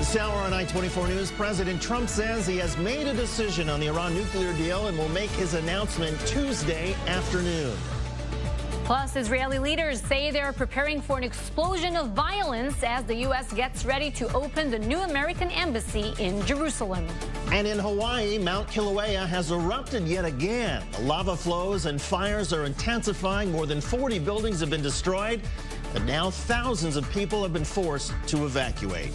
This hour on I-24 News, President Trump says he has made a decision on the Iran nuclear deal and will make his announcement Tuesday afternoon. Plus, Israeli leaders say they're preparing for an explosion of violence as the U.S. gets ready to open the new American embassy in Jerusalem. And in Hawaii, Mount Kilauea has erupted yet again. The lava flows and fires are intensifying. More than 40 buildings have been destroyed, and now thousands of people have been forced to evacuate.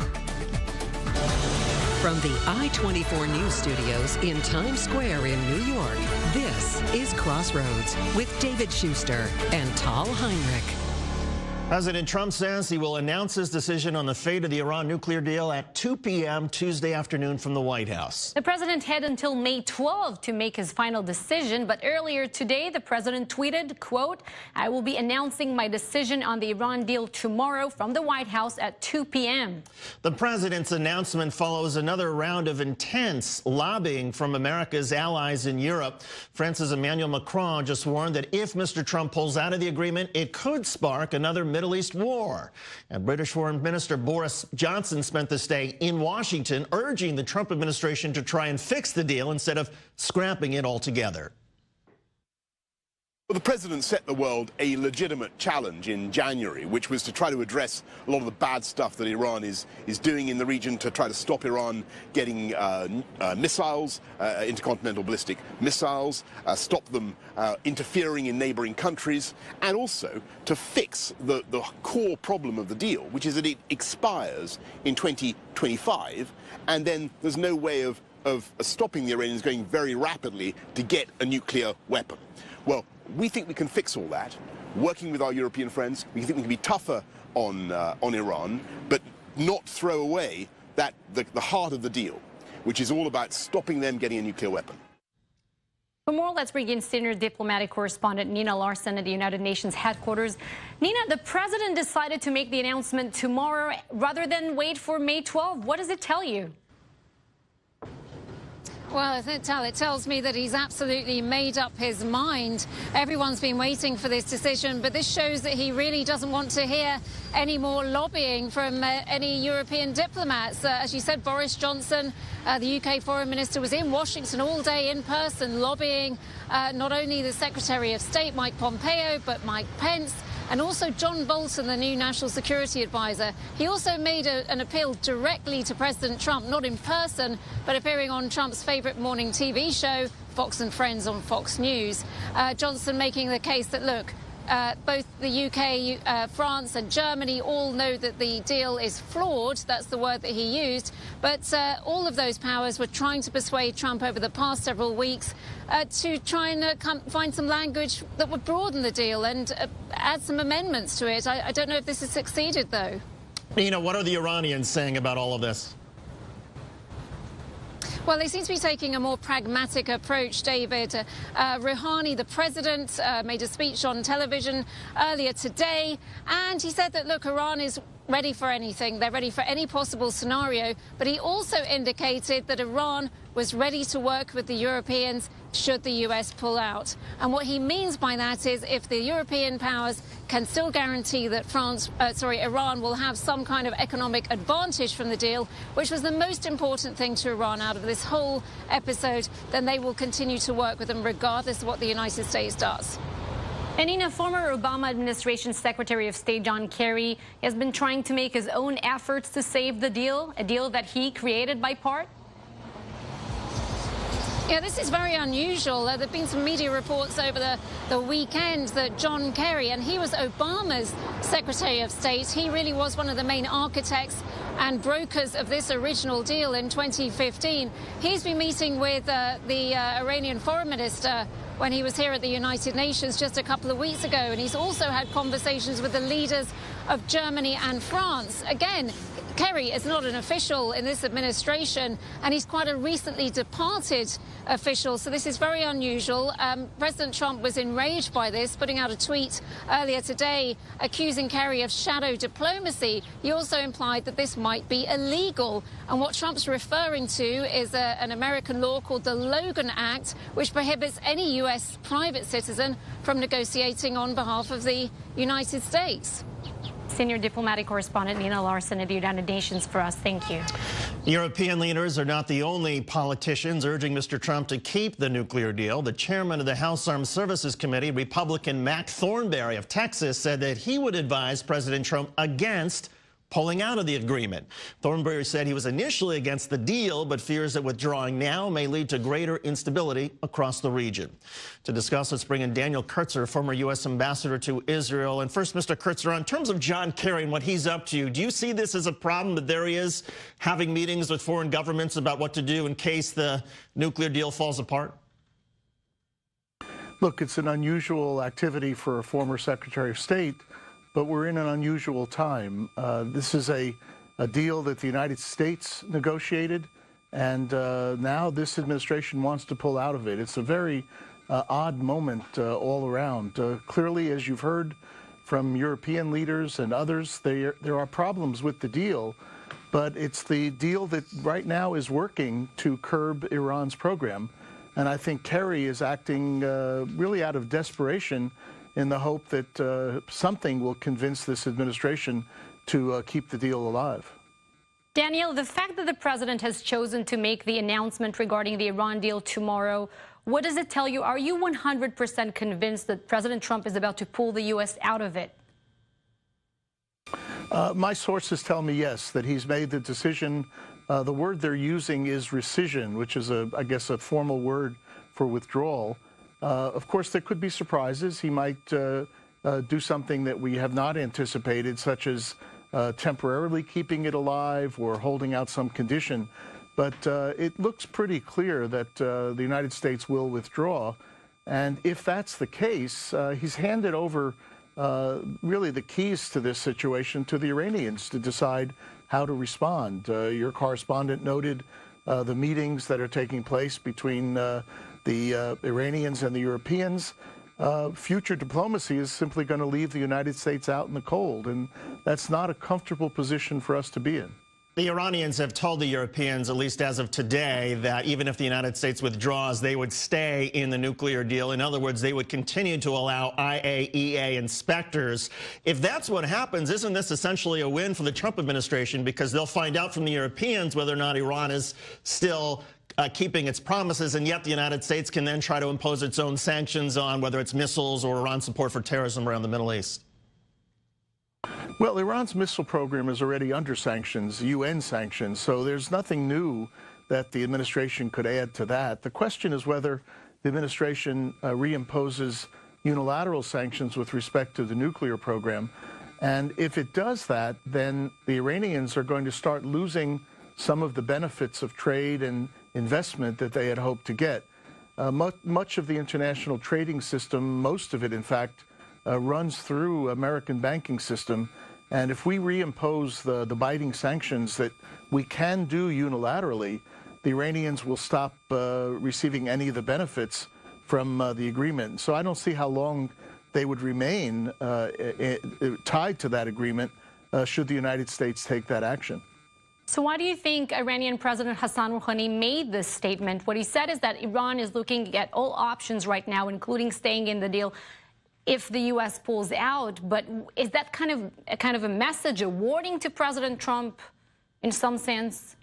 From the I-24 News Studios in Times Square in New York, this is Crossroads with David Schuster and Tal Heinrich. President Trump says he will announce his decision on the fate of the Iran nuclear deal at 2 p.m. Tuesday afternoon from the White House. The president had until May 12 to make his final decision, but earlier today, the president tweeted, quote, "I will be announcing my decision on the Iran deal tomorrow from the White House at 2 p.m. The president's announcement follows another round of intense lobbying from America's allies in Europe. France's Emmanuel Macron just warned that if Mr. Trump pulls out of the agreement, it could spark another Middle East war. And British Foreign Minister Boris Johnson spent this day in Washington urging the Trump administration to try and fix the deal instead of scrapping it altogether. Well, the president set the world a legitimate challenge in January, which was to try to address a lot of the bad stuff that Iran is doing in the region, to try to stop Iran getting missiles, intercontinental ballistic missiles, stop them interfering in neighboring countries, and also to fix the core problem of the deal, which is that it expires in 2025, and then there's no way of stopping the Iranians going very rapidly to get a nuclear weapon. Well, we think we can fix all that, working with our European friends. We think we can be tougher on Iran, but not throw away the heart of the deal, which is all about stopping them getting a nuclear weapon. For more, let's bring in senior diplomatic correspondent Nina Larson at the United Nations headquarters. Nina, the president decided to make the announcement tomorrow rather than wait for May 12. What does it tell you? Well, it tells me that he's absolutely made up his mind. Everyone's been waiting for this decision, but this shows that he really doesn't want to hear any more lobbying from any European diplomats. As you said, Boris Johnson, the UK Foreign Minister, was in Washington all day in person lobbying not only the Secretary of State, Mike Pompeo, but Mike Pence, and also John Bolton, the new National Security Advisor. He also made an appeal directly to President Trump, not in person, but appearing on Trump's favorite morning TV show, Fox and Friends on Fox News. Johnson making the case that, look, both the UK, France and Germany all know that the deal is flawed. That's the word that he used. But all of those powers were trying to persuade Trump over the past several weeks to try and find some language that would broaden the deal and add some amendments to it. I don't know if this has succeeded, though. You know, what are the Iranians saying about all of this? Well, they seem to be taking a more pragmatic approach, David. Rouhani, the president, made a speech on television earlier today, and he said that, look, Iran is ready for anything. They're ready for any possible scenario. But he also indicated that Iran was ready to work with the Europeans should the US pull out. And what he means by that is if the European powers can still guarantee that Iran will have some kind of economic advantage from the deal, which was the most important thing to Iran out of this whole episode, then they will continue to work with them regardless of what the United States does. And Nina, former Obama administration Secretary of State John Kerry has been trying to make his own efforts to save the deal, a deal that he created by part. Yeah, this is very unusual. There have been some media reports over the weekend that John Kerry, and he was Obama's Secretary of State, he really was one of the main architects and brokers of this original deal in 2015. He's been meeting with the Iranian Foreign Minister when he was here at the United Nations just a couple of weeks ago, and he's also had conversations with the leaders of Germany and France. Again, Kerry is not an official in this administration, and he's quite a recently departed official, so this is very unusual. President Trump was enraged by this, putting out a tweet earlier today accusing Kerry of shadow diplomacy. He also implied that this might be illegal, and what Trump's referring to is an American law called the Logan Act, which prohibits any U.S. private citizen from negotiating on behalf of the United States. Senior diplomatic correspondent Nina Larson at the United Nations for us. Thank you. European leaders are not the only politicians urging Mr. Trump to keep the nuclear deal. The chairman of the House Armed Services Committee, Republican Mac Thornberry of Texas, said that he would advise President Trump against pulling out of the agreement. Thornberry said he was initially against the deal, but fears that withdrawing now may lead to greater instability across the region. To discuss, let's bring in Daniel Kurtzer, former U.S. ambassador to Israel. And first, Mr. Kurtzer, in terms of John Kerry and what he's up to, do you see this as a problem that there he is having meetings with foreign governments about what to do in case the nuclear deal falls apart? Look, it's an unusual activity for a former Secretary of State, but we're in an unusual time. This is a deal that the United States negotiated, and now this administration wants to pull out of it. It's a very odd moment all around. Clearly, as you've heard from European leaders and others, there are problems with the deal, but it's the deal that right now is working to curb Iran's program. And I think Kerry is acting really out of desperation in the hope that something will convince this administration to keep the deal alive. Daniel, the fact that the president has chosen to make the announcement regarding the Iran deal tomorrow, what does it tell you? Are you 100% convinced that President Trump is about to pull the U.S. out of it? My sources tell me yes, that he's made the decision. The word they're using is rescission, which is, I guess, a formal word for withdrawal. Of course, there could be surprises. He might do something that we have not anticipated, such as temporarily keeping it alive or holding out some condition. But it looks pretty clear that the United States will withdraw. And if that's the case, he's handed over really the keys to this situation to the Iranians to decide how to respond. Your correspondent noted the meetings that are taking place between the Iranians and the Europeans. Future diplomacy is simply going to leave the United States out in the cold, and that's not a comfortable position for us to be in. The Iranians have told the Europeans, at least as of today, that even if the United States withdraws, they would stay in the nuclear deal. In other words, they would continue to allow IAEA inspectors. If that's what happens, isn't this essentially a win for the Trump administration? Because they'll find out from the Europeans whether or not Iran is still keeping its promises, and yet the United States can then try to impose its own sanctions on whether it's missiles or Iran's support for terrorism around the Middle East. Well, Iran's missile program is already under sanctions, UN sanctions, so there's nothing new that the administration could add to that. The question is whether the administration reimposes unilateral sanctions with respect to the nuclear program. And if it does that, then the Iranians are going to start losing some of the benefits of trade and investment that they had hoped to get. Much of the international trading system, most of it, in fact, runs through American banking system. And if we reimpose the biting sanctions that we can do unilaterally, the Iranians will stop receiving any of the benefits from the agreement. So I don't see how long they would remain tied to that agreement should the United States take that action. So why do you think Iranian President Hassan Rouhani made this statement? What he said is that Iran is looking at all options right now, including staying in the deal if the U.S. pulls out. But is that kind of a message, a warning to President Trump in some sense?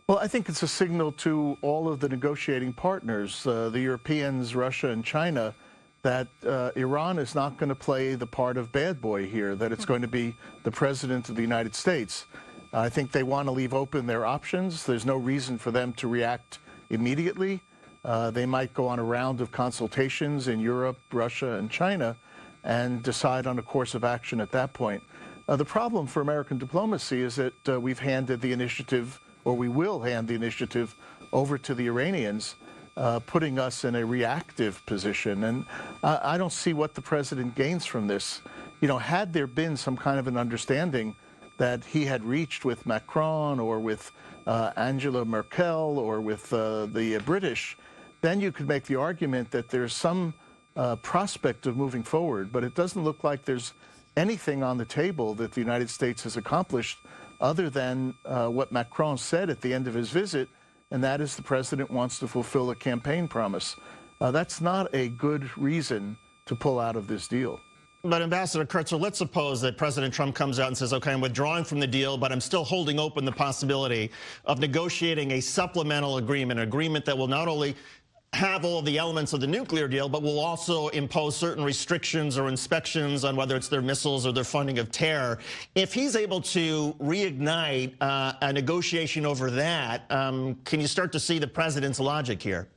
Well, I think it's a signal to all of the negotiating partners, the Europeans, Russia, and China, that Iran is not going to play the part of bad boy here, that it's going to be the president of the United States. I think they want to leave open their options. There's no reason for them to react immediately. They might go on a round of consultations in Europe, Russia, and China and decide on a course of action at that point. The problem for American diplomacy is that we've handed the initiative, or we will hand the initiative, over to the Iranians, putting us in a reactive position. And I don't see what the president gains from this. You know, had there been some kind of an understanding that he had reached with Macron or with Angela Merkel or with the British, then you could make the argument that there's some prospect of moving forward. But it doesn't look like there's anything on the table that the United States has accomplished other than what Macron said at the end of his visit, and that is the president wants to fulfill a campaign promise. That's not a good reason to pull out of this deal. But Ambassador Kurtzer, let's suppose that President Trump comes out and says, okay, I'm withdrawing from the deal, but I'm still holding open the possibility of negotiating a supplemental agreement, an agreement that will not only have all of the elements of the nuclear deal, but will also impose certain restrictions or inspections on whether it's their missiles or their funding of terror. If he's able to reignite a negotiation over that, can you start to see the president's logic here?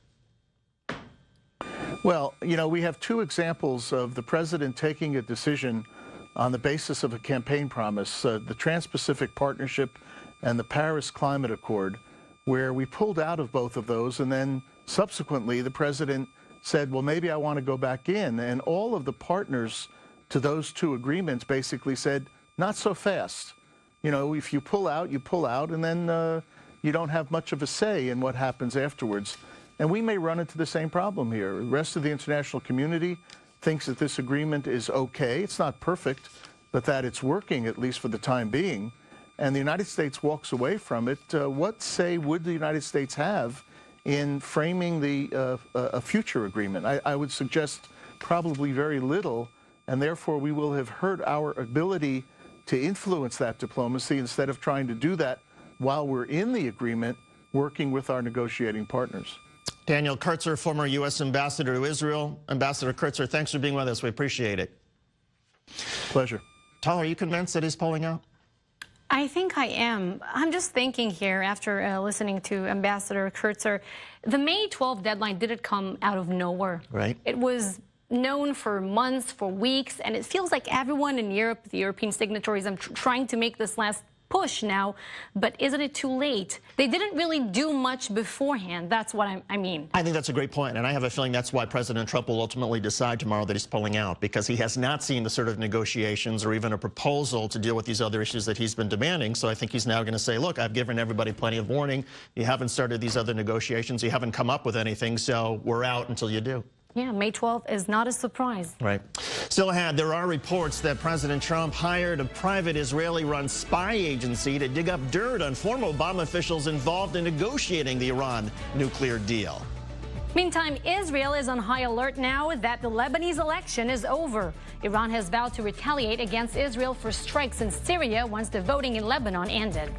Well, you know, we have two examples of the president taking a decision on the basis of a campaign promise, the Trans-Pacific Partnership and the Paris Climate Accord, where we pulled out of both of those, and then subsequently the president said, well, maybe I want to go back in. And all of the partners to those two agreements basically said, not so fast. You know, if you pull out, and then you don't have much of a say in what happens afterwards. And we may run into the same problem here. The rest of the international community thinks that this agreement is okay. It's not perfect, but that it's working, at least for the time being. And the United States walks away from it. What say would the United States have in framing a future agreement? I would suggest probably very little, and therefore we will have hurt our ability to influence that diplomacy instead of trying to do that while we're in the agreement, working with our negotiating partners. Daniel Kurtzer, former U.S. ambassador to Israel. Ambassador Kurtzer, thanks for being with us. We appreciate it. Pleasure. Tal, are you convinced that he's pulling out? I think I am. I'm just thinking here after listening to Ambassador Kurtzer, the May 12th deadline didn't come out of nowhere. Right. It was known for months, for weeks, and it feels like everyone in Europe, the European signatories, are trying to make this last push now, but isn't it too late? They didn't really do much beforehand. That's what I mean. I think that's a great point, and I have a feeling that's why President Trump will ultimately decide tomorrow that he's pulling out, because he has not seen the sort of negotiations or even a proposal to deal with these other issues that he's been demanding. So I think he's now going to say, look, I've given everybody plenty of warning. You haven't started these other negotiations. You haven't come up with anything, so we're out until you do. Yeah, May 12th is not a surprise. Right. Still ahead, there are reports that President Trump hired a private Israeli-run spy agency to dig up dirt on former Obama officials involved in negotiating the Iran nuclear deal. Meantime, Israel is on high alert now that the Lebanese election is over. Iran has vowed to retaliate against Israel for strikes in Syria once the voting in Lebanon ended.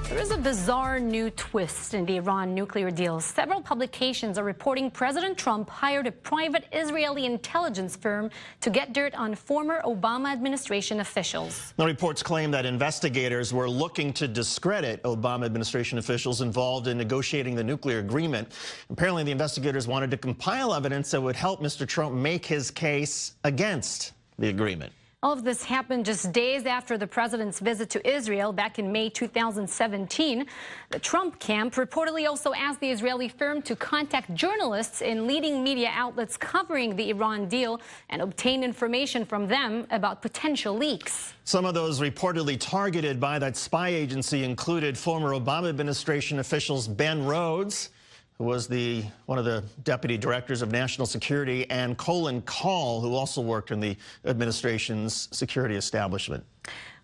There is a bizarre new twist in the Iran nuclear deal. Several publications are reporting President Trump hired a private Israeli intelligence firm to get dirt on former Obama administration officials. The reports claim that investigators were looking to discredit Obama administration officials involved in negotiating the nuclear agreement. Apparently, the investigators wanted to compile evidence that would help Mr. Trump make his case against the agreement. All of this happened just days after the president's visit to Israel back in May 2017. The Trump camp reportedly also asked the Israeli firm to contact journalists in leading media outlets covering the Iran deal and obtain information from them about potential leaks. Some of those reportedly targeted by that spy agency included former Obama administration officials Ben Rhodes, who was one of the deputy directors of national security, and Colin Kahl, who also worked in the administration's security establishment.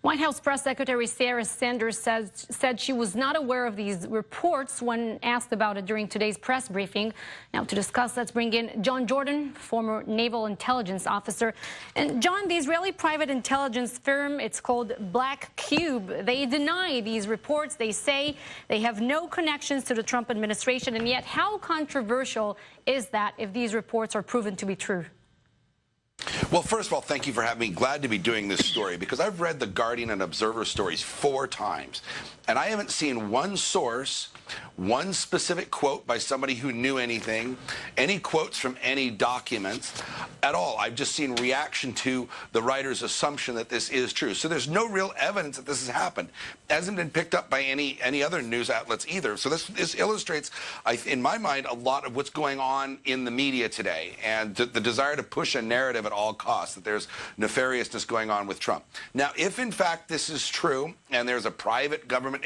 White House Press Secretary Sarah Sanders said she was not aware of these reports when asked about it during today's press briefing. Now, to discuss, let's bring in John Jordan, former naval intelligence officer. And John, the Israeli private intelligence firm, it's called Black Cube. They deny these reports. They say they have no connections to the Trump administration. And yet, how controversial is that if these reports are proven to be true? Well, first of all, thank you for having me. Glad to be doing this story because I've read the Guardian and Observer stories 4 times, and I haven't seen one source, one specific quote by somebody who knew anything, any quotes from any documents at all. I've just seen reaction to the writer's assumption that this is true. So there's no real evidence that this has happened. It hasn't been picked up by any other news outlets either. So this illustrates, in my mind, a lot of what's going on in the media today and the desire to push a narrative at all costs, that there's nefariousness going on with Trump. Now, if in fact this is true and there's a private government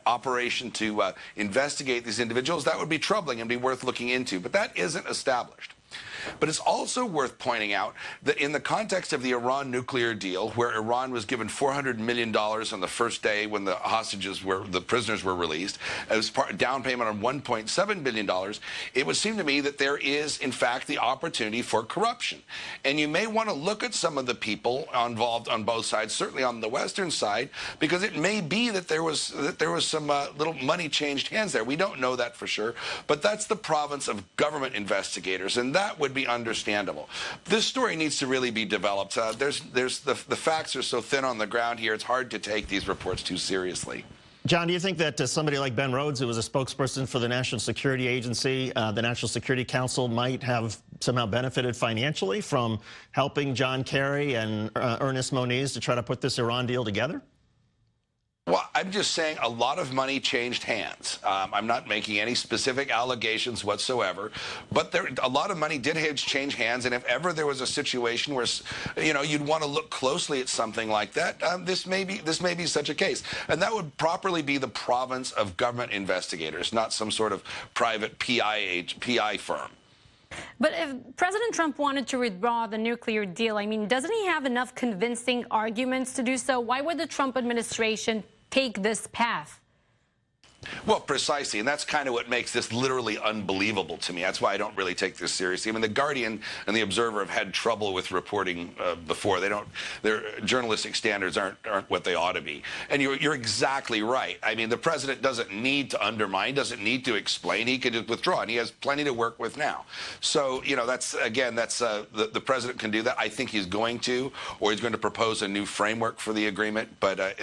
operation to investigate these individuals, that would be troubling and be worth looking into. But that isn't established. But it's also worth pointing out that in the context of the Iran nuclear deal, where Iran was given $400 million on the first day when the prisoners were released, as down payment on $1.7 billion, it would seem to me that there is, in fact, the opportunity for corruption. And you may want to look at some of the people involved on both sides, certainly on the Western side, because it may be that there was some little money changed hands there. We don't know that for sure, but that's the province of government investigators, and that would be understandable. This story needs to really be developed. The facts are so thin on the ground here, it's hard to take these reports too seriously. John, do you think that somebody like Ben Rhodes, who was a spokesperson for the National Security Agency, the National Security Council, might have somehow benefited financially from helping John Kerry and Ernest Moniz to try to put this Iran deal together? Well, I'm just saying a lot of money changed hands. I'm not making any specific allegations whatsoever, but a lot of money did change hands, and if ever there was a situation where, you know, you'd want to look closely at something like that, this may be such a case. And that would properly be the province of government investigators, not some sort of private PI firm. But if President Trump wanted to withdraw the nuclear deal, I mean, doesn't he have enough convincing arguments to do so? Why would the Trump administration take this path? Well, precisely, and that's kind of what makes this literally unbelievable to me. That's why I don't really take this seriously. I mean, The Guardian and The Observer have had trouble with reporting before. Their journalistic standards aren't what they ought to be. And you're exactly right. I mean, the president doesn't need to undermine, doesn't need to explain. He could just withdraw, and he has plenty to work with now. So, you know, the president can do that. I think he's going to, or he's going to propose a new framework for the agreement. But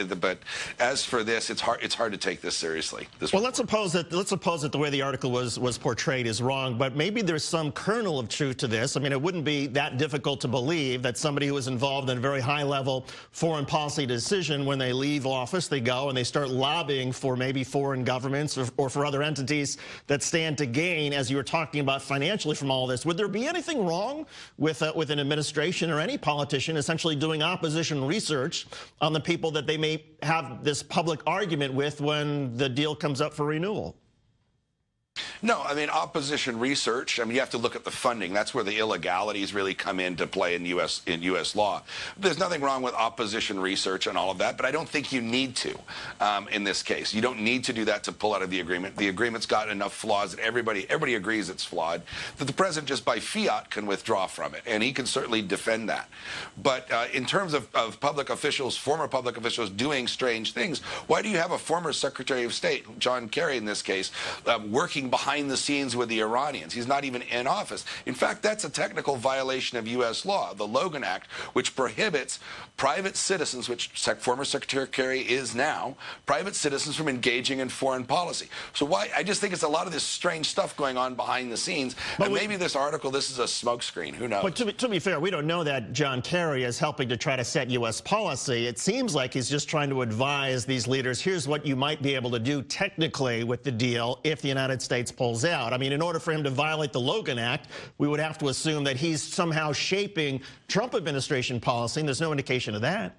as for this, it's hard to take this seriously. Well, let's suppose that the way the article was portrayed is wrong, but maybe there's some kernel of truth to this. I mean, it wouldn't be that difficult to believe that somebody who was involved in a very high-level foreign policy decision, when they leave office, they go and they start lobbying for maybe foreign governments or for other entities that stand to gain, as you were talking about, financially from all this. Would there be anything wrong with an administration or any politician essentially doing opposition research on the people that they may have this public argument with when the deal comes up for renewal? No, I mean, opposition research, I mean, you have to look at the funding. That's where the illegalities really come into play in U.S. law. There's nothing wrong with opposition research and all of that, but I don't think you need to in this case. You don't need to do that to pull out of the agreement. The agreement's got enough flaws that everybody agrees it's flawed, that the president just by fiat can withdraw from it, and he can certainly defend that. But in terms of public officials, former public officials doing strange things, why do you have a former Secretary of State, John Kerry in this case, working behind the scenes with the Iranians? He's not even in office. In fact, that's a technical violation of U.S. law, the Logan Act, which prohibits private citizens, which former Secretary Kerry is now, private citizens from engaging in foreign policy. So I just think it's a lot of this strange stuff going on behind the scenes. But maybe this article, this is a smokescreen. Who knows? But to be fair, we don't know that John Kerry is helping to try to set U.S. policy. It seems like he's just trying to advise these leaders, here's what you might be able to do technically with the deal if the United States pulls out. I mean, in order for him to violate the Logan Act, we would have to assume that he's somehow shaping Trump administration policy, and there's no indication of that.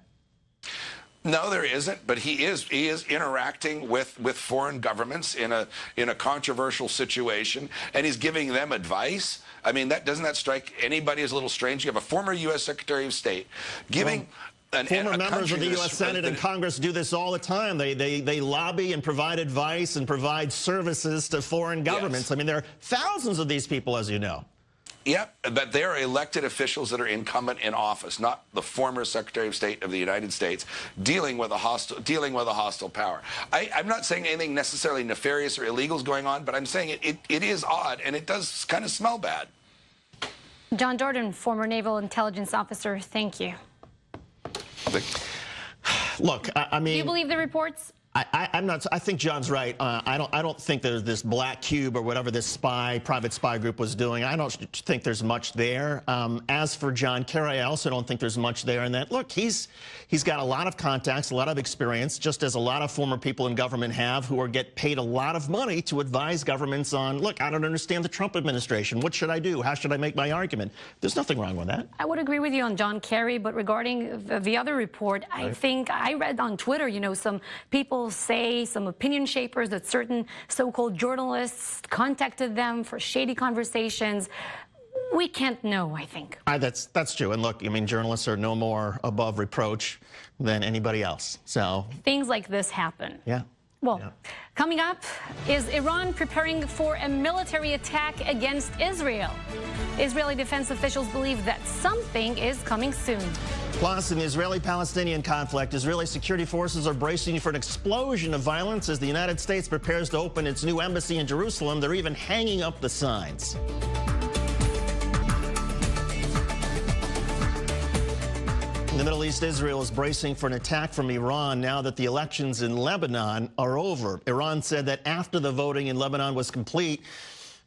No, there isn't, but he is interacting with foreign governments in a controversial situation, and he's giving them advice. I mean, doesn't that strike anybody as a little strange? You have a former U.S. Secretary of State giving... Former members of the U.S. Senate and Congress do this all the time. They lobby and provide advice and provide services to foreign governments. Yes. I mean, there are thousands of these people, as you know. Yep, but they are elected officials that are incumbent in office, not the former Secretary of State of the United States dealing with a hostile power. I'm not saying anything necessarily nefarious or illegal is going on, but I'm saying it is odd, and it does kind of smell bad. John Jordan, former Naval Intelligence Officer, thank you. Look, I mean, do you believe the reports? I'm not. I think John's right. I don't think there's this black cube or whatever this private spy group was doing. I don't think there's much there. As for John Kerry, I also don't think there's much there. And that, look, he's got a lot of contacts, a lot of experience, just as a lot of former people in government have, who get paid a lot of money to advise governments on, look, I don't understand the Trump administration. What should I do? How should I make my argument? There's nothing wrong with that. I would agree with you on John Kerry, but regarding the other report, I think I read on Twitter, you know, some people say, some opinion shapers, that certain so-called journalists contacted them for shady conversations. We can't know, I think. That's true. And look, I mean, journalists are no more above reproach than anybody else. So things like this happen. Yeah. Well, coming up, is Iran preparing for a military attack against Israel? Israeli defense officials believe that something is coming soon. Plus, in the Israeli-Palestinian conflict, Israeli security forces are bracing for an explosion of violence as the United States prepares to open its new embassy in Jerusalem. They're even hanging up the signs. In the Middle East, Israel is bracing for an attack from Iran now that the elections in Lebanon are over. Iran said that after the voting in Lebanon was complete,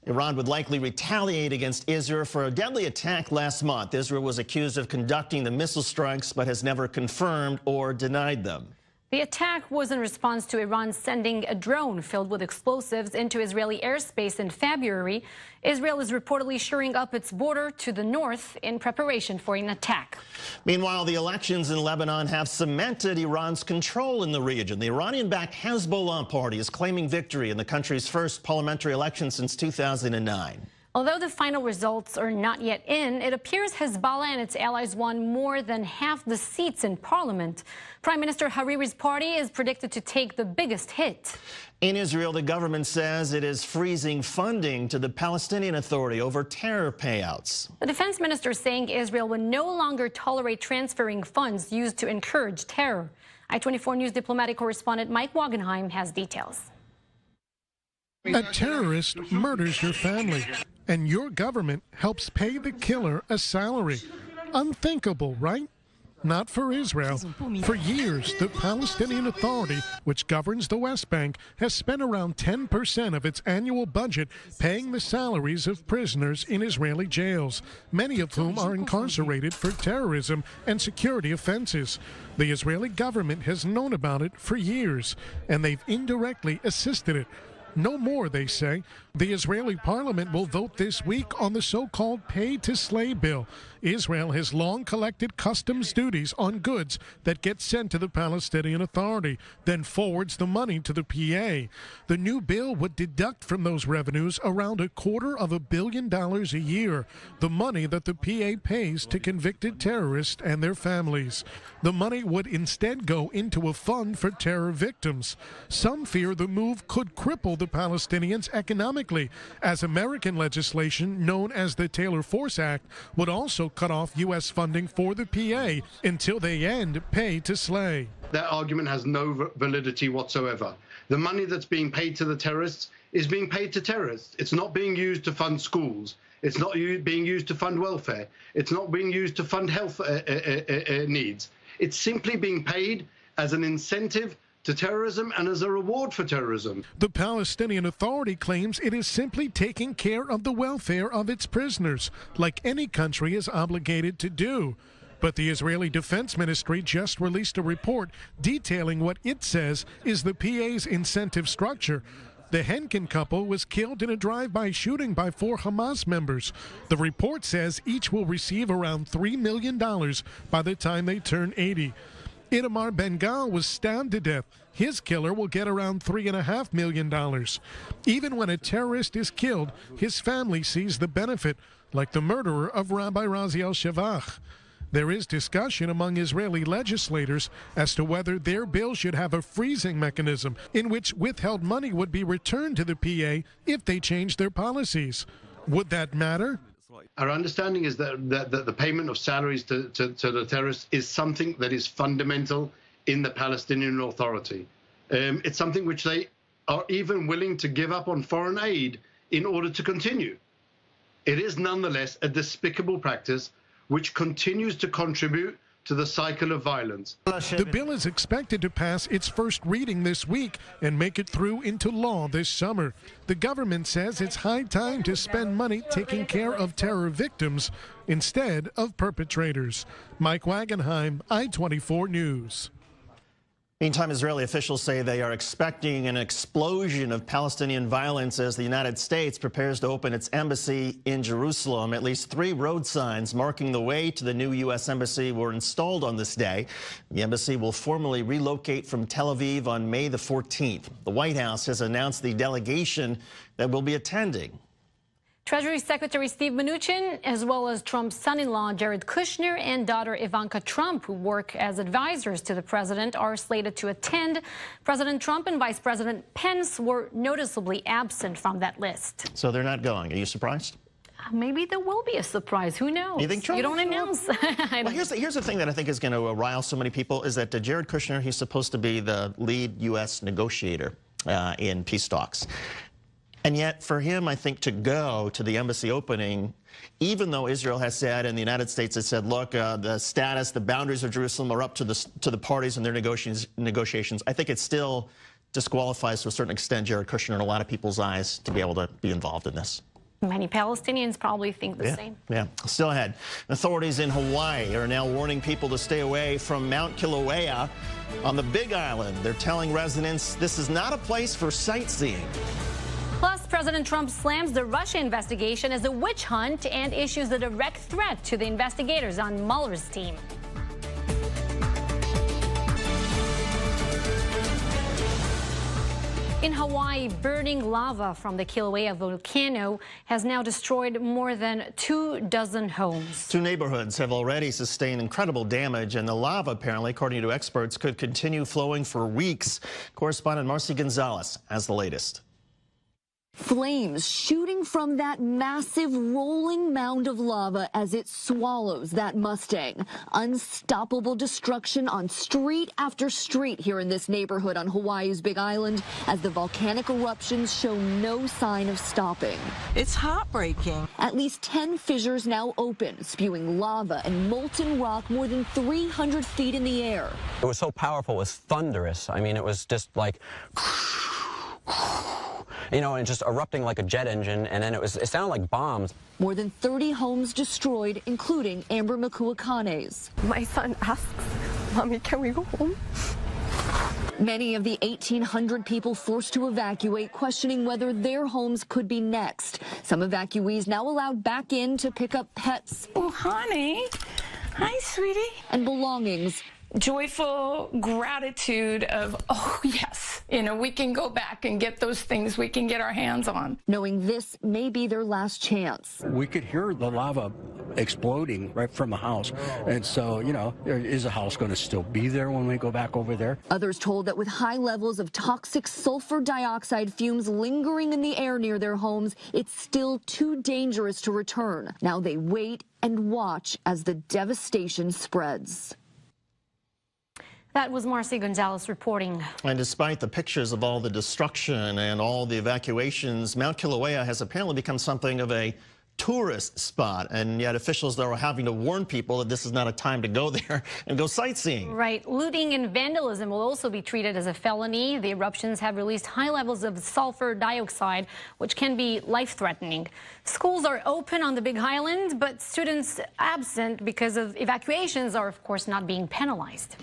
Iran would likely retaliate against Israel for a deadly attack last month. Israel was accused of conducting the missile strikes but has never confirmed or denied them. The attack was in response to Iran sending a drone filled with explosives into Israeli airspace in February. Israel is reportedly shoring up its border to the north in preparation for an attack. Meanwhile, the elections in Lebanon have cemented Iran's control in the region. The Iranian-backed Hezbollah party is claiming victory in the country's first parliamentary election since 2009. Although the final results are not yet in, it appears Hezbollah and its allies won more than half the seats in parliament. Prime Minister Hariri's party is predicted to take the biggest hit. In Israel, the government says it is freezing funding to the Palestinian Authority over terror payouts. The defense minister is saying Israel will no longer tolerate transferring funds used to encourage terror. I-24 News diplomatic correspondent Mike Wagenheim has details. A terrorist murders your family, and your government helps pay the killer a salary. Unthinkable, right? Not for Israel. For years, the Palestinian Authority, which governs the West Bank, has spent around 10% of its annual budget paying the salaries of prisoners in Israeli jails, many of whom are incarcerated for terrorism and security offenses. The Israeli government has known about it for years, and they've indirectly assisted it. No more, they say. The Israeli parliament will vote this week on the so-called pay-to-slay bill. Israel has long collected customs duties on goods that get sent to the Palestinian Authority, then forwards the money to the PA. The new bill would deduct from those revenues around $250 million a year, the money that the PA pays to convicted terrorists and their families. The money would instead go into a fund for terror victims. Some fear the move could cripple the Palestinians economically, as American legislation known as the Taylor Force Act would also cut off U.S. funding for the PA until they end pay to slay. That argument has no validity whatsoever. The money that's being paid to the terrorists is being paid to terrorists. It's not being used to fund schools. It's not being used to fund welfare. It's not being used to fund health needs. It's simply being paid as an incentive to terrorism and as a reward for terrorism. The Palestinian Authority claims it is simply taking care of the welfare of its prisoners, like any country is obligated to do. But the Israeli Defense Ministry just released a report detailing what it says is the PA's incentive structure. The Henkin couple was killed in a drive-by shooting by 4 Hamas members. The report says each will receive around $3 million by the time they turn 80. Itamar Ben-Gal was stabbed to death. His killer will get around $3.5 million. Even when a terrorist is killed, his family sees the benefit, like the murderer of Rabbi Raziel Shavach. There is discussion among Israeli legislators as to whether their bill should have a freezing mechanism in which withheld money would be returned to the PA if they change their policies. Would that matter? Our understanding is that the payment of salaries to the terrorists is something that is fundamental in the Palestinian Authority. It's something which they are even willing to give up on foreign aid in order to continue. It is nonetheless a despicable practice which continues to contribute to the cycle of violence. The bill is expected to pass its first reading this week and make it through into law this summer. The government says it's high time to spend money taking care of terror victims instead of perpetrators. Mike Wagenheim, I-24 News. Meantime, Israeli officials say they are expecting an explosion of Palestinian violence as the United States prepares to open its embassy in Jerusalem. At least 3 road signs marking the way to the new U.S. embassy were installed on this day. The embassy will formally relocate from Tel Aviv on May the 14th. The White House has announced the delegation that will be attending. Treasury Secretary Steve Mnuchin, as well as Trump's son-in-law Jared Kushner and daughter Ivanka Trump, who work as advisors to the president, are slated to attend. President Trump and Vice President Pence were noticeably absent from that list. So they're not going. Are you surprised? Maybe there will be a surprise. Who knows? You think Trump? You don't announce. Well, here's the thing that I think is going to rile so many people is that Jared Kushner, he's supposed to be the lead U.S. negotiator in peace talks. And yet, for him, I think, to go to the embassy opening, even though Israel has said and the United States has said, look, the status, the boundaries of Jerusalem are up to the parties in their negotiations, I think it still disqualifies to a certain extent Jared Kushner in a lot of people's eyes to be able to be involved in this. Many Palestinians probably think the same. Yeah. Still ahead. Authorities in Hawaii are now warning people to stay away from Mount Kilauea on the Big Island. They're telling residents this is not a place for sightseeing. Plus, President Trump slams the Russia investigation as a witch hunt and issues a direct threat to the investigators on Mueller's team. In Hawaii, burning lava from the Kilauea volcano has now destroyed more than 24 homes. 2 neighborhoods have already sustained incredible damage, and the lava, apparently, according to experts, could continue flowing for weeks. Correspondent Marcy Gonzalez has the latest. Flames shooting from that massive rolling mound of lava as it swallows that Mustang. Unstoppable destruction on street after street here in this neighborhood on Hawaii's Big Island as the volcanic eruptions show no sign of stopping. It's heartbreaking. At least 10 fissures now open, spewing lava and molten rock more than 300 feet in the air. It was so powerful, it was thunderous. I mean, it was just like... you know, and just erupting like a jet engine, and then it sounded like bombs. More than 30 homes destroyed, including Amber Makuakane's. My son asks, Mommy, can we go home? Many of the 1,800 people forced to evacuate, questioning whether their homes could be next. Some evacuees now allowed back in to pick up pets. Oh, honey. Hi, sweetie. And belongings. Joyful gratitude of, oh, yes, you know, we can go back and get those things we can get our hands on. Knowing this may be their last chance. We could hear the lava exploding right from the house. And so, you know, is the house going to still be there when we go back over there? Others told that with high levels of toxic sulfur dioxide fumes lingering in the air near their homes, it's still too dangerous to return. Now they wait and watch as the devastation spreads. That was Marcy Gonzalez reporting. And despite the pictures of all the destruction and all the evacuations, Mount Kilauea has apparently become something of a tourist spot, and yet officials there are having to warn people that this is not a time to go there and go sightseeing. Right. Looting and vandalism will also be treated as a felony. The eruptions have released high levels of sulfur dioxide, which can be life-threatening. Schools are open on the Big Island, but students absent because of evacuations are, of course, not being penalized.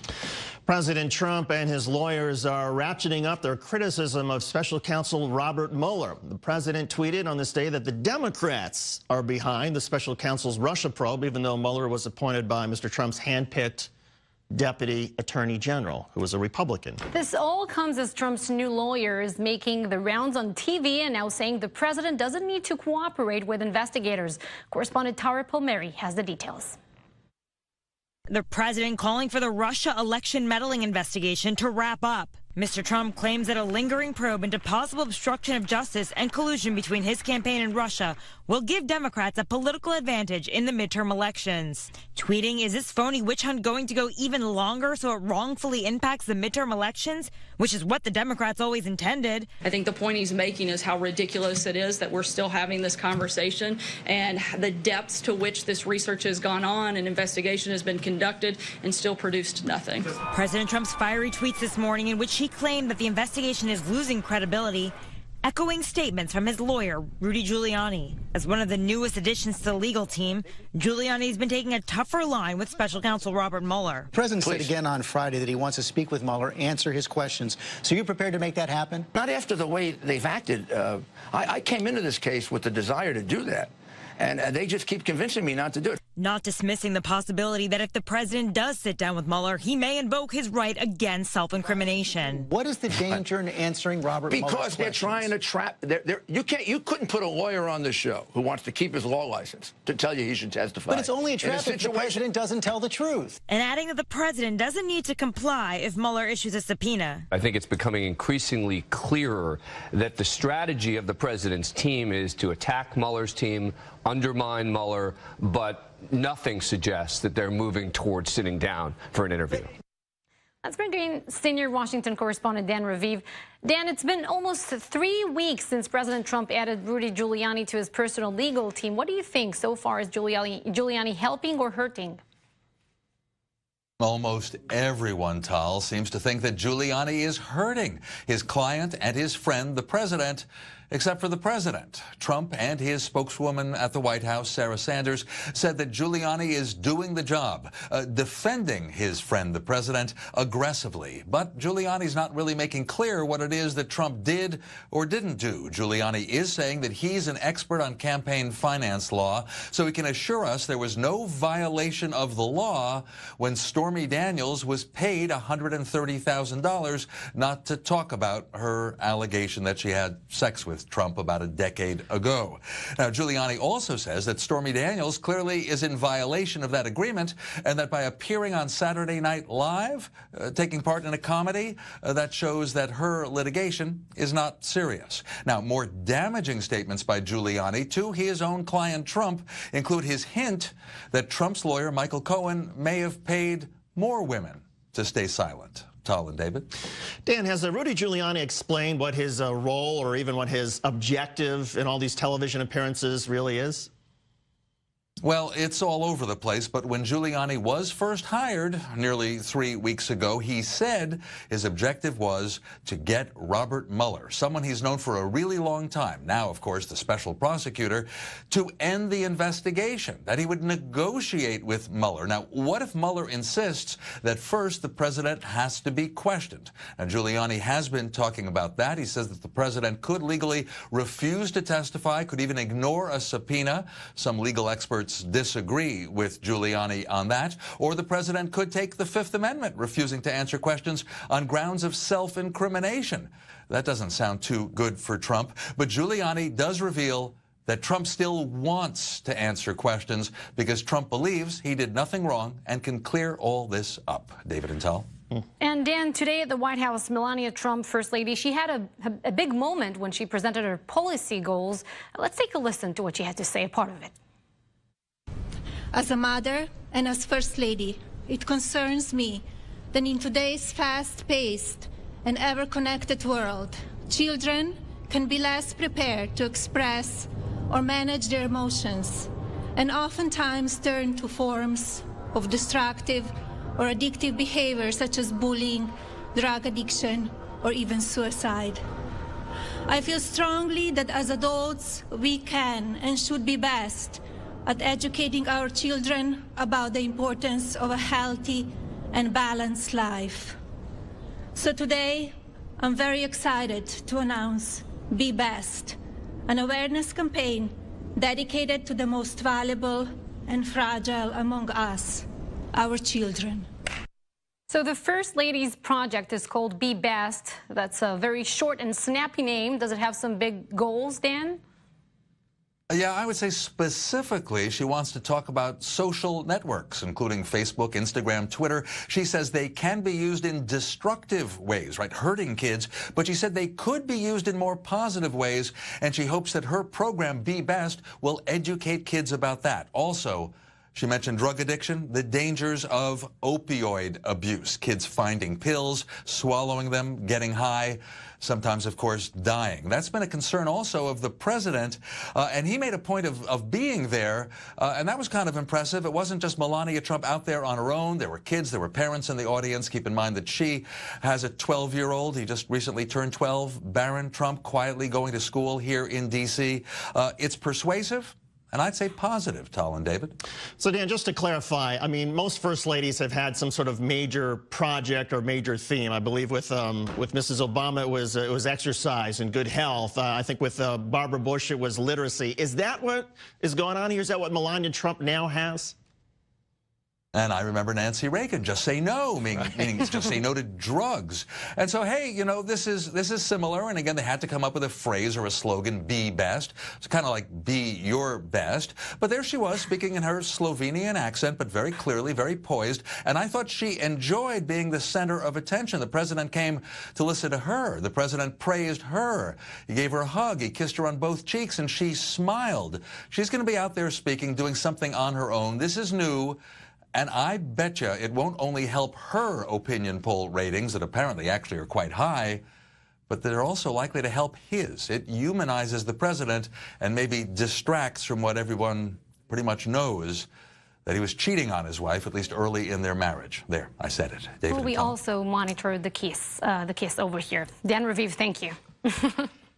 President Trump and his lawyers are ratcheting up their criticism of special counsel Robert Mueller. The president tweeted on this day that the Democrats are behind the special counsel's Russia probe, even though Mueller was appointed by Mr. Trump's hand-picked deputy attorney general, who was a Republican. This all comes as Trump's new lawyers making the rounds on TV and now saying the president doesn't need to cooperate with investigators. Correspondent Tara Palmieri has the details. The president calling for the Russia election meddling investigation to wrap up. Mr. Trump claims that a lingering probe into possible obstruction of justice and collusion between his campaign and Russia will give Democrats a political advantage in the midterm elections. Tweeting, is this phony witch hunt going to go even longer so it wrongfully impacts the midterm elections, which is what the Democrats always intended? I think the point he's making is how ridiculous it is that we're still having this conversation and the depths to which this research has gone on and investigation has been conducted and still produced nothing. President Trump's fiery tweets this morning in which he claimed that the investigation is losing credibility, echoing statements from his lawyer, Rudy Giuliani. As one of the newest additions to the legal team, Giuliani's been taking a tougher line with special counsel Robert Mueller. The president said again on Friday that he wants to speak with Mueller, answer his questions. So you're prepared to make that happen? Not after the way they've acted. I came into this case with the desire to do that, and they just keep convincing me not to do it. not dismissing the possibility that if the president does sit down with Mueller, he may invoke his right against self-incrimination. What is the danger in answering Robert Mueller's Because they're trying to trap. You couldn't put a lawyer on the show who wants to keep his law license to tell you he should testify. But it's only a trap if the president doesn't tell the truth. And adding that the president doesn't need to comply if Mueller issues a subpoena. I think it's becoming increasingly clearer that the strategy of the president's team is to attack Mueller's team, undermine Mueller, but nothing suggests that they're moving towards sitting down for an interview. Let's bring in senior Washington correspondent Dan Raviv. Dan, it's been almost 3 weeks since President Trump added Rudy Giuliani to his personal legal team. What do you think so far? Is Giuliani helping or hurting? Almost everyone, Tal, seems to think that Giuliani is hurting his client and his friend, the president, except for the president. Trump and his spokeswoman at the White House, Sarah Sanders, said that Giuliani is doing the job, defending his friend, the president, aggressively. But Giuliani's not really making clear what it is that Trump did or didn't do. Giuliani is saying that he's an expert on campaign finance law, so he can assure us there was no violation of the law when Stormy Daniels was paid $130,000 not to talk about her allegation that she had sex with Trump about a decade ago. Now, Giuliani also says that Stormy Daniels clearly is in violation of that agreement and that by appearing on Saturday Night Live, taking part in a comedy, that shows that her litigation is not serious. Now, more damaging statements by Giuliani to his own client Trump include his hint that Trump's lawyer, Michael Cohen, may have paid more women to stay silent. Tal and David. Dan, has Rudy Giuliani explained what his role or even what his objective in all these television appearances really is? Well, it's all over the place, but when Giuliani was first hired nearly 3 weeks ago, he said his objective was to get Robert Mueller, someone he's known for a really long time, now, of course, the special prosecutor, to end the investigation, that he would negotiate with Mueller. Now, what if Mueller insists that first the president has to be questioned? And Giuliani has been talking about that. He says that the president could legally refuse to testify, could even ignore a subpoena. Some legal experts disagree with Giuliani on that, or the president could take the Fifth Amendment, refusing to answer questions on grounds of self-incrimination. That doesn't sound too good for Trump, but Giuliani does reveal that Trump still wants to answer questions because Trump believes he did nothing wrong and can clear all this up. David and Tal. And Dan, today at the White House, Melania Trump, First Lady, she had a big moment when she presented her policy goals. Let's take a listen to what she had to say, a part of it. As a mother and as First Lady, it concerns me that in today's fast-paced and ever-connected world, children can be less prepared to express or manage their emotions and oftentimes turn to forms of destructive or addictive behavior such as bullying, drug addiction, or even suicide. I feel strongly that as adults, we can and should be best at educating our children about the importance of a healthy and balanced life. So today, I'm very excited to announce Be Best, an awareness campaign dedicated to the most valuable and fragile among us, our children. So the First Lady's project is called Be Best. That's a very short and snappy name. Does it have some big goals, Dan? Yeah, I would say specifically she wants to talk about social networks, including Facebook, Instagram, Twitter. She says they can be used in destructive ways, right, hurting kids, but she said they could be used in more positive ways, and she hopes that her program, Be Best, will educate kids about that. Also, she mentioned drug addiction, the dangers of opioid abuse, kids finding pills, swallowing them, getting high, sometimes, of course, dying. That's been a concern also of the president, and he made a point of being there, and that was kind of impressive. It wasn't just Melania Trump out there on her own. There were kids, there were parents in the audience. Keep in mind that she has a 12-year-old. He just recently turned 12, Barron Trump, quietly going to school here in D.C. It's persuasive. And I'd say positive, Tal and David. So, Dan, just to clarify, I mean, most First Ladies have had some sort of major project or major theme. I believe with Mrs. Obama, it was exercise and good health. I think with Barbara Bush, it was literacy. Is that what is going on here? Is that what Melania Trump now has? And I remember Nancy Reagan, just say no, meaning just say no to drugs. And so, hey, you know, this is similar. And again, they had to come up with a phrase or a slogan, be best. It's kind of like be your best. But there she was, speaking in her Slovenian accent, but very clearly, very poised. And I thought she enjoyed being the center of attention. The president came to listen to her. The president praised her. He gave her a hug. He kissed her on both cheeks, and she smiled. She's going to be out there speaking, doing something on her own. This is new. And I bet you it won't only help her opinion poll ratings that apparently actually are quite high, but they're also likely to help his. It humanizes the president and maybe distracts from what everyone pretty much knows, that he was cheating on his wife, at least early in their marriage. There, I said it. David, well, we also monitored the kiss over here. Dan Raviv, thank you.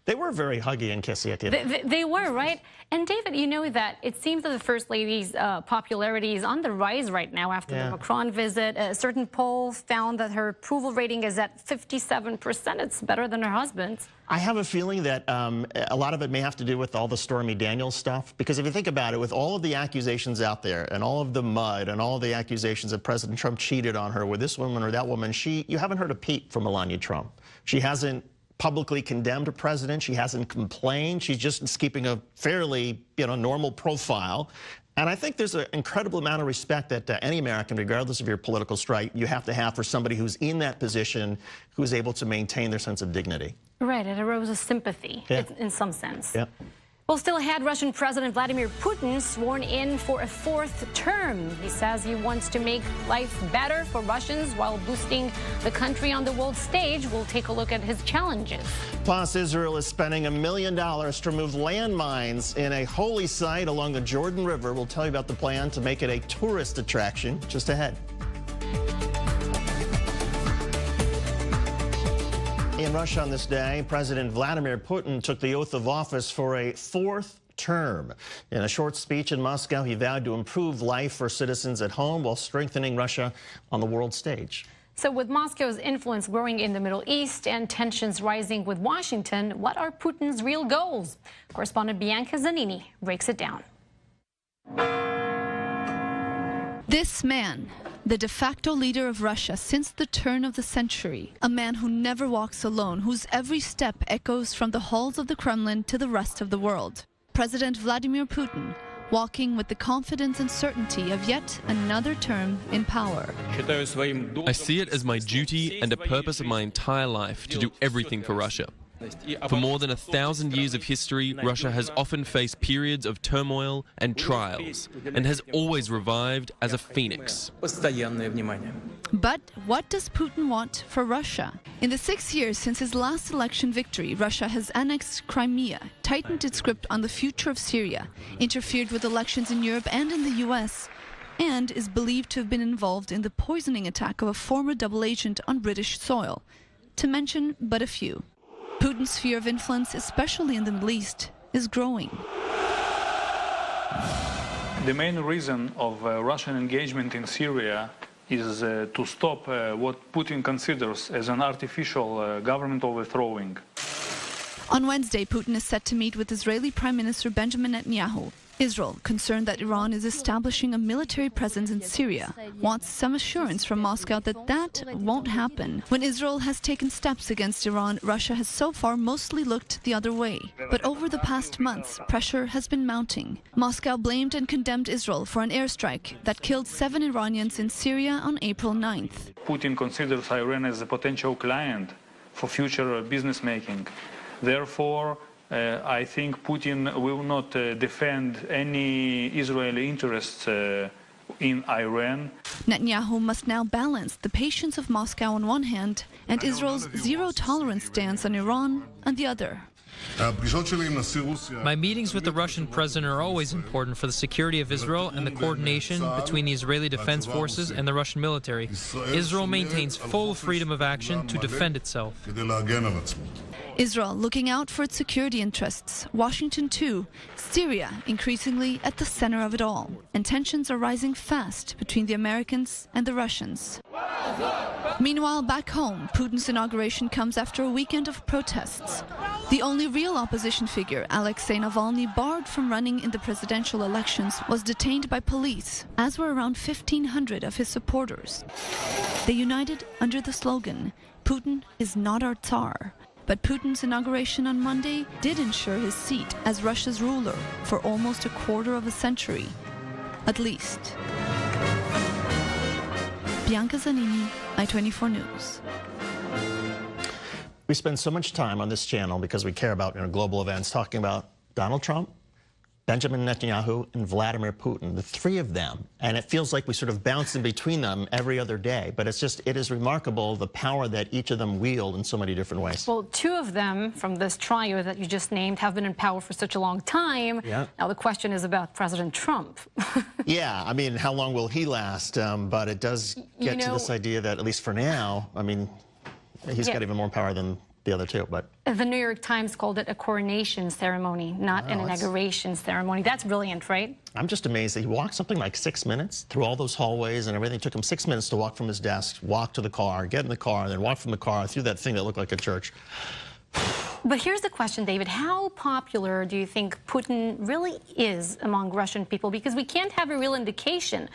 They were very huggy and kissy at the end. They were, right? And David, you know that it seems that the First Lady's popularity is on the rise right now after the Macron visit. A certain poll found that her approval rating is at 57%. It's better than her husband's. I have a feeling that a lot of it may have to do with all the Stormy Daniels stuff. Because if you think about it, with all of the accusations out there and all of the mud and all of the accusations that President Trump cheated on her with this woman or that woman, you haven't heard a peep from Melania Trump. She hasn't publicly condemned a president. She hasn't complained. She's just keeping a fairly, normal profile. And I think there's an incredible amount of respect that any American, regardless of your political stripe, you have to have for somebody who's in that position, who is able to maintain their sense of dignity. Right, it arose a sympathy in some sense. Yeah. Well, still ahead, Russian President Vladimir Putin sworn in for a fourth term. He says he wants to make life better for Russians while boosting the country on the world stage. We'll take a look at his challenges. Plus, Israel is spending $1 million to remove landmines in a holy site along the Jordan River. We'll tell you about the plan to make it a tourist attraction just ahead. In Russia on this day, President Vladimir Putin took the oath of office for a fourth term. In a short speech in Moscow, he vowed to improve life for citizens at home while strengthening Russia on the world stage. So with Moscow's influence growing in the Middle East and tensions rising with Washington, what are Putin's real goals? Correspondent Bianca Zanini breaks it down. This man, the de facto leader of Russia since the turn of the century, a man who never walks alone, whose every step echoes from the halls of the Kremlin to the rest of the world. President Vladimir Putin, walking with the confidence and certainty of yet another term in power. I see it as my duty and a purpose of my entire life to do everything for Russia. For more than 1,000 years of history, Russia has often faced periods of turmoil and trials, and has always revived as a phoenix. But what does Putin want for Russia? In the 6 years since his last election victory, Russia has annexed Crimea, tightened its grip on the future of Syria, interfered with elections in Europe and in the US, and is believed to have been involved in the poisoning attack of a former double agent on British soil, to mention but a few. Putin's sphere of influence, especially in the Middle East, is growing. The main reason of Russian engagement in Syria is to stop what Putin considers as an artificial government overthrowing. On Wednesday, Putin is set to meet with Israeli Prime Minister Benjamin Netanyahu. Israel, concerned that Iran is establishing a military presence in Syria, wants some assurance from Moscow that that won't happen. When Israel has taken steps against Iran, Russia has so far mostly looked the other way. But over the past months, pressure has been mounting. Moscow blamed and condemned Israel for an airstrike that killed 7 Iranians in Syria on April 9th. Putin considers Iran as a potential client for future business making. Therefore, I think Putin will not defend any Israeli interests in Iran. Netanyahu must now balance the patience of Moscow on one hand and Israel's zero-tolerance stance on Iran on the other. My meetings with the Russian president are always important for the security of Israel and the coordination between the Israeli Defense Forces and the Russian military. Israel maintains full freedom of action to defend itself. Israel looking out for its security interests. Washington too. Syria increasingly at the center of it all. And tensions are rising fast between the Americans and the Russians. Meanwhile, back home, Putin's inauguration comes after a weekend of protests. The only real opposition figure, Alexei Navalny, barred from running in the presidential elections, was detained by police, as were around 1,500 of his supporters. They united under the slogan, "Putin is not our Tsar." But Putin's inauguration on Monday did ensure his seat as Russia's ruler for almost a quarter of a century, at least. Bianca Zanini, I-24 News. We spend so much time on this channel because we care about global events, talking about Donald Trump, Benjamin Netanyahu, and Vladimir Putin, the three of them. And it feels like we sort of bounce in between them every other day. But it is remarkable the power that each of them wield in so many different ways. Well, two of them from this trio that you just named have been in power for such a long time. Yeah. Now the question is about President Trump. Yeah, I mean, how long will he last? But it does get to this idea that, at least for now, I mean, he's got even more power than the other two. But the New York Times called it a coronation ceremony, not an inauguration ceremony. That's brilliant, right? I'm just amazed that he walked something like 6 minutes through all those hallways and everything. It took him 6 minutes to walk from his desk, walk to the car, get in the car, and then walk from the car through that thing that looked like a church. But here's the question, David. How popular do you think Putin really is among Russian people? Because we can't have a real indication.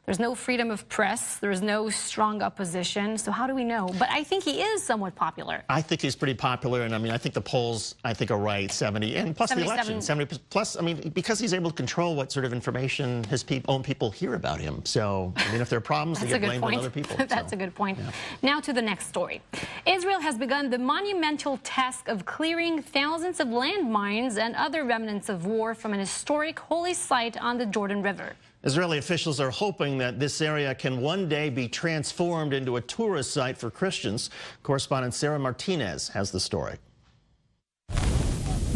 There's no freedom of press. There's no strong opposition. So how do we know? But I think he is somewhat popular. I think he's pretty popular. And I mean, I think the polls, are right, 70. And plus the election, 70 plus, I mean, because he's able to control what sort of information his own people hear about him. So, I mean, if there are problems, they get blamed on other people. That's a good point. Yeah. Now to the next story. Israel has begun the monumental task of clearing thousands of landmines and other remnants of war from an historic holy site on the Jordan River. Israeli officials are hoping that this area can one day be transformed into a tourist site for Christians. Correspondent Sarah Martinez has the story.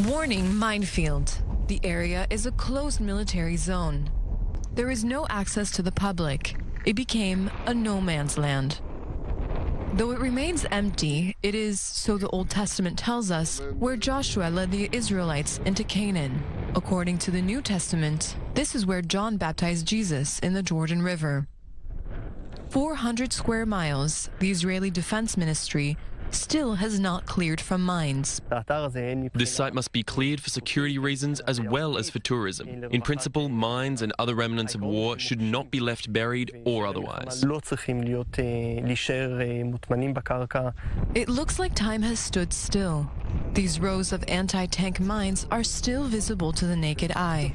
Warning: minefield. The area is a closed military zone. There is no access to the public. It became a no man's land. Though it remains empty, it is, so the Old Testament tells us, where Joshua led the Israelites into Canaan. According to the New Testament, this is where John baptized Jesus in the Jordan River. 400 square miles, the Israeli Defense Ministry still has not cleared from mines. This site must be cleared for security reasons as well as for tourism. In principle, mines and other remnants of war should not be left buried or otherwise. It looks like time has stood still. These rows of anti-tank mines are still visible to the naked eye.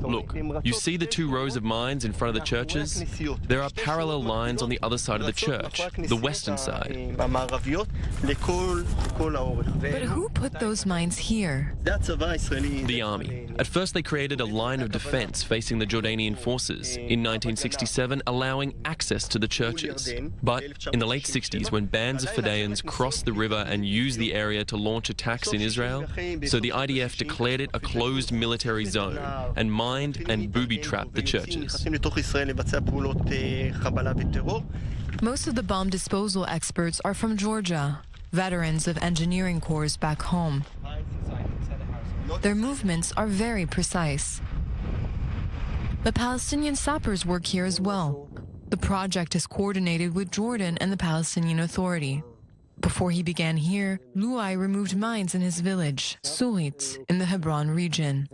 Look, you see the two rows of mines in front of the churches? There are parallel lines on the other side of the church, the western side. But who put those mines here? The army. At first they created a line of defense facing the Jordanian forces in 1967, allowing access to the churches. But in the late 60s, when bands of Fidayans crossed the river and used the area to launch attacks in Israel, so the IDF declared it a closed military zone and mined and booby-trapped the churches. Most of the bomb disposal experts are from Georgia, veterans of engineering corps back home. Their movements are very precise. But Palestinian sappers work here as well. The project is coordinated with Jordan and the Palestinian Authority. Before he began here, Luai removed mines in his village, Sulit, in the Hebron region.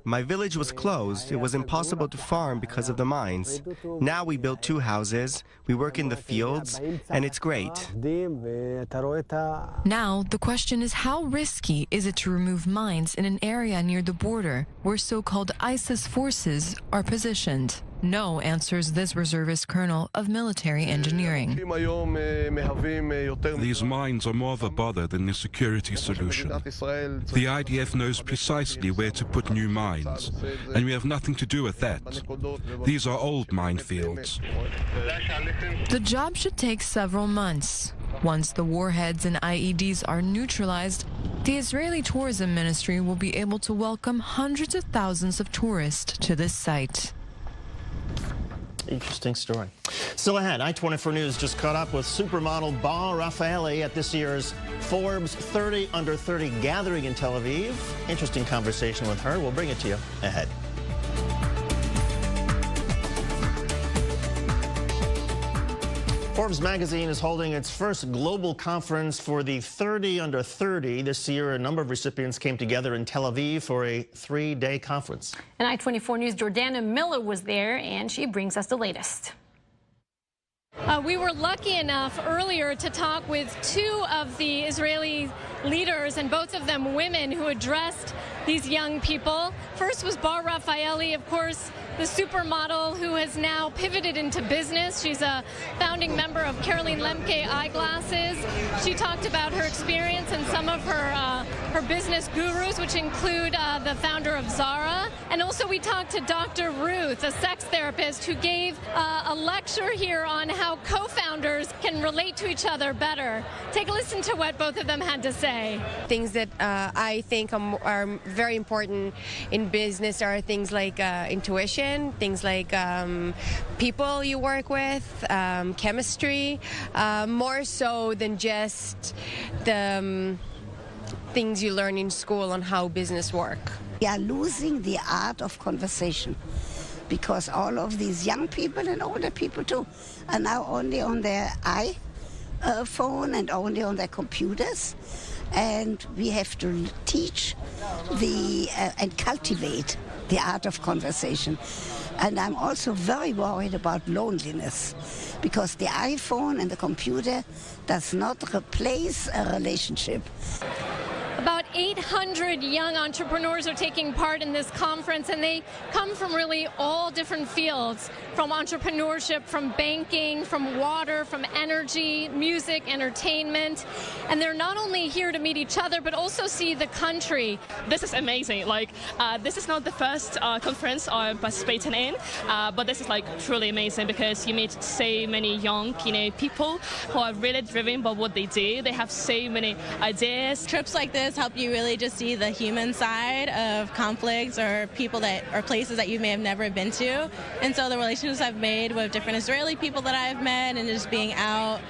My village was closed. It was impossible to farm because of the mines. Now we built 2 houses, we work in the fields, and it's great. Now, the question is, how risky is it to remove mines in an area near the border where so-called ISIS forces are positioned? No, answers this reservist colonel of military engineering. These mines are more of a bother than a security solution. The IDF knows precisely where to put new mines, and we have nothing to do with that. These are old minefields. The job should take several months. Once the warheads and IEDs are neutralized, the Israeli Tourism Ministry will be able to welcome hundreds of thousands of tourists to this site. Interesting story. Still ahead, I-24 News just caught up with supermodel Bar Raffaele at this year's Forbes 30 Under 30 gathering in Tel Aviv. Interesting conversation with her. We'll bring it to you ahead. Forbes magazine is holding its first global conference for the 30 under 30. This year, a number of recipients came together in Tel Aviv for a 3-day conference. And I-24 News' Jordana Miller was there, and she brings us the latest. We were lucky enough earlier to talk with two of the Israeli leaders, and both of them women, who addressed these young people. First was Bar Raffaeli, of course, the supermodel who has now pivoted into business. She's a founding member of Caroline Lemke Eyeglasses. She talked about her experience and some of her business gurus, which include the founder of Zara. And also we talked to Dr. Ruth, a sex therapist, who gave a lecture here on how co-founders can relate to each other better. Take a listen to what both of them had to say. Things that I think are very important in business are things like intuition, things like people you work with, chemistry, more so than just the things you learn in school on how business work. We are losing the art of conversation because all of these young people and older people too are now only on their iPhone and only on their computers. And we have to teach and cultivate the art of conversation. And I'm also very worried about loneliness because the iPhone and the computer does not replace a relationship. About 800 young entrepreneurs are taking part in this conference, and they come from really all different fields, from entrepreneurship, from banking, from water, from energy, music, entertainment. And they're not only here to meet each other, but also see the country. This is amazing. This is not the first conference I'm participating in, but this is truly amazing because you meet so many young, people who are really driven by what they do. They have so many ideas. Trips like this help you really just see the human side of conflicts or people or places that you may have never been to. And so the relationships I've made with different Israeli people that I've met, and just being out,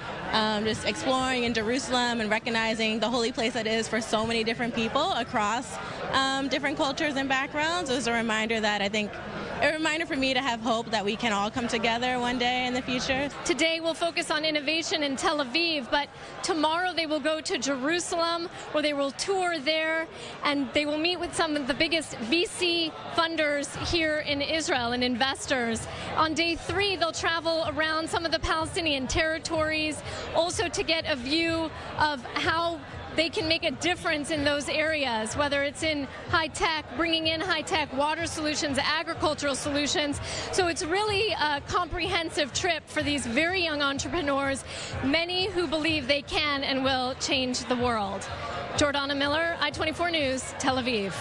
just exploring in Jerusalem and recognizing the holy place that is for so many different people across different cultures and backgrounds, was a reminder for me to have hope that we can all come together one day in the future. Today we'll focus on innovation in Tel Aviv, but tomorrow they will go to Jerusalem, where they will tour there, and they will meet with some of the biggest VC funders here in Israel and investors. On day 3, they'll travel around some of the Palestinian territories, also to get a view of how they can make a difference in those areas, whether it's in high-tech, bringing in high-tech water solutions, agricultural solutions. So it's really a comprehensive trip for these very young entrepreneurs, many who believe they can and will change the world. Jordana Miller, I-24 News, Tel Aviv.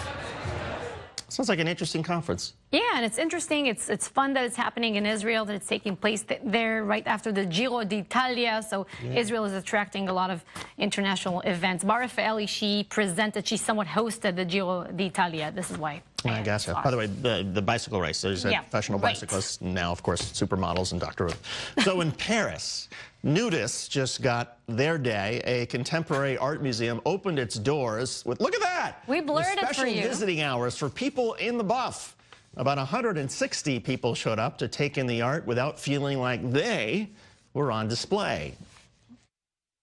Sounds like an interesting conference. Yeah, and it's interesting. It's fun that it's happening in Israel, that it's taking place there right after the Giro d'Italia. So yeah. Israel is attracting a lot of international events. Bar Raffaeli, she somewhat hosted the Giro d'Italia. This is why. I guess so. By the way, the bicycle race. There's professional bicyclists now, of course, supermodels and Dr. Ruth. So in Paris, nudists just got their day. A contemporary art museum opened its doors with, look at that! We blurred it for you. Special visiting hours for people in the buff. About 160 people showed up to take in the art without feeling like they were on display.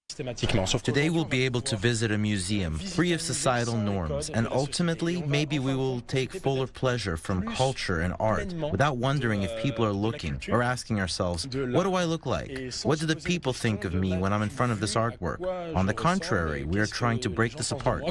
Today we'll be able to visit a museum free of societal norms, and ultimately maybe we will take fuller pleasure from culture and art without wondering if people are looking or asking ourselves, what do I look like? What do the people think of me when I'm in front of this artwork? On the contrary, we are trying to break this apart.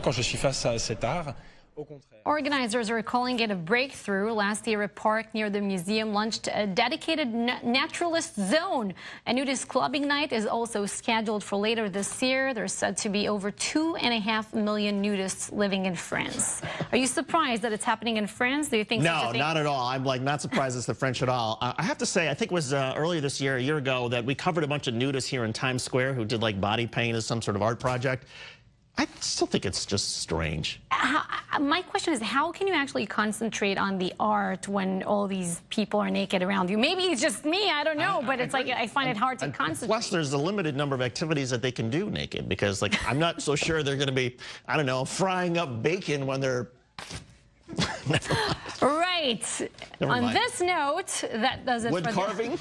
Organizers are calling it a breakthrough. Last year, a park near the museum launched a dedicated naturalist zone. A nudist clubbing night is also scheduled for later this year. There's said to be over 2.5 million nudists living in France. Are you surprised that it's happening in France? Do you think? No, not at all. I'm not surprised it's the French at all. I have to say, I think it was earlier this year, a year ago, that we covered a bunch of nudists here in Times Square who did body paint as some sort of art project. I still think it's just strange. My question is, how can you actually concentrate on the art when all these people are naked around you? Maybe it's just me, I don't know, but it's I find it hard to concentrate. Plus, there's a limited number of activities that they can do naked, because I'm not so sure they're going to be, I don't know, frying up bacon when they're Right. On this note, that does it Wood for carving?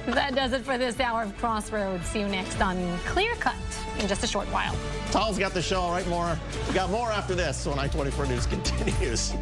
That does it for this hour of Crossroads. See you next on Clear Cut in just a short while. Tal's got the show. All right, more. We got more after this when I-24 News continues.